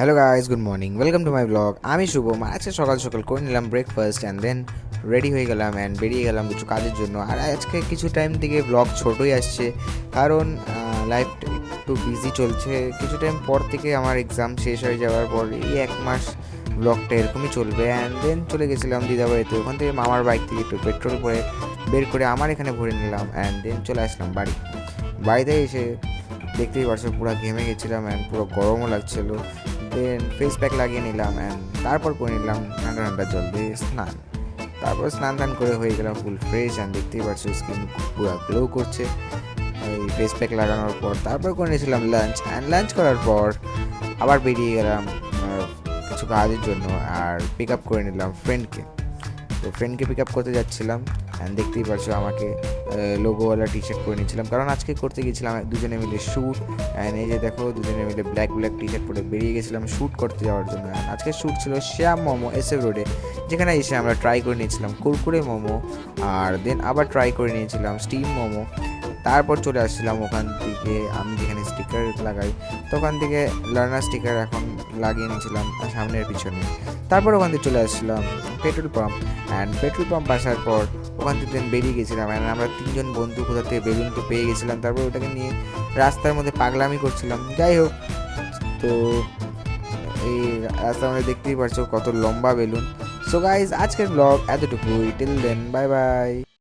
Hello guys, good morning, welcome to my blog. আমি শুভম। আজকে সকাল সকাল করে নিলাম ব্রেকফাস্ট অ্যান্ড দেন রেডি হয়ে গেলাম অ্যান্ড বেরিয়ে গেলাম কিছু কাজের জন্য। আর আজকে কিছু টাইম থেকে ব্লগ ছোটোই আসছে, কারণ লাইফটা একটু বিজি চলছে। কিছু টাইম পর থেকে আমার এক্সাম শেষ হয়ে যাওয়ার পর এই এক মাস ব্লগটা এরকমই চলবে। অ্যান্ড দেন চলে গেছিলাম দিদাবাড়িতে, ওখান থেকে মামার বাইক থেকে একটু পেট্রোল বের করে আমার এখানে ভরে নিলাম অ্যান্ড দেন চলে আসলাম বাড়িতে এসে দেখতেই পারছো পুরো ঘেমে গেছিলাম অ্যান্ড পুরো গরমও লাগছিলো। দেন ফেস প্যাক লাগিয়ে নিলাম অ্যান্ড তারপর করে নিলাম ঠান্ডা ঠান্ডা জল দিয়ে স্নান। তারপর স্নান টান করে হয়ে গেলাম ফুল ফ্রেশ অ্যান্ড দেখতেই পাচ্ছ স্কিন পুরো গ্লো করছে এই ফেস প্যাক লাগানোর পর। তারপর করে নিয়েছিলাম লাঞ্চ অ্যান্ড লাঞ্চ করার পর আবার বেরিয়ে গেলাম কিছু কাজের জন্য। আর পিক আপ করে নিলাম ফ্রেন্ডকে পিক আপ করতে যাচ্ছিলাম অ্যান্ড দেখতেই পারছো আমাকে লোগোওয়ালা টি শার্ট পরে নিয়েছিলাম, কারণ আজকে করতে গেছিলাম দুজনে মিলে শ্যুট। অ্যান্ড এই যে দেখো দুজনে মিলে ব্ল্যাক টি শার্ট পরে বেরিয়ে গেছিলাম শ্যুট করতে যাওয়ার জন্য। অ্যান্ড আজকে শ্যুট ছিল শ্যাম মোমো SF রোডে, যেখানে এসে আমরা ট্রাই করে নিয়েছিলাম কুরকুরে মোমো আর দেন আবার ট্রাই করে নিয়েছিলাম স্টিম মোমো। তারপর চলে আসছিলাম ওখান থেকে, আমি যেখানে স্টিকার লাগাই তো ওখান থেকে লার্নার স্টিকার এখন লাগিয়ে নিয়েছিলাম সামনের পিছনে। তারপর ওখান থেকে চলে আসছিলাম petrol pump and petrol pump আসার পর ওখান থেকে বেরিয়ে গেছিলাম। অ্যান্ড আমরা তিনজন বন্ধু কোথা থেকে বেলুন তো পেয়ে গেছিলাম, তারপর ওটাকে নিয়ে রাস্তার মধ্যে পাগলামি করছিলাম। যাই হোক, তো এই রাস্তার মধ্যে দেখতেই পারছো কত লম্বা বেলুন। সো গাইজ, আজকের ব্লগ এতটুকুই। Till then, bye by.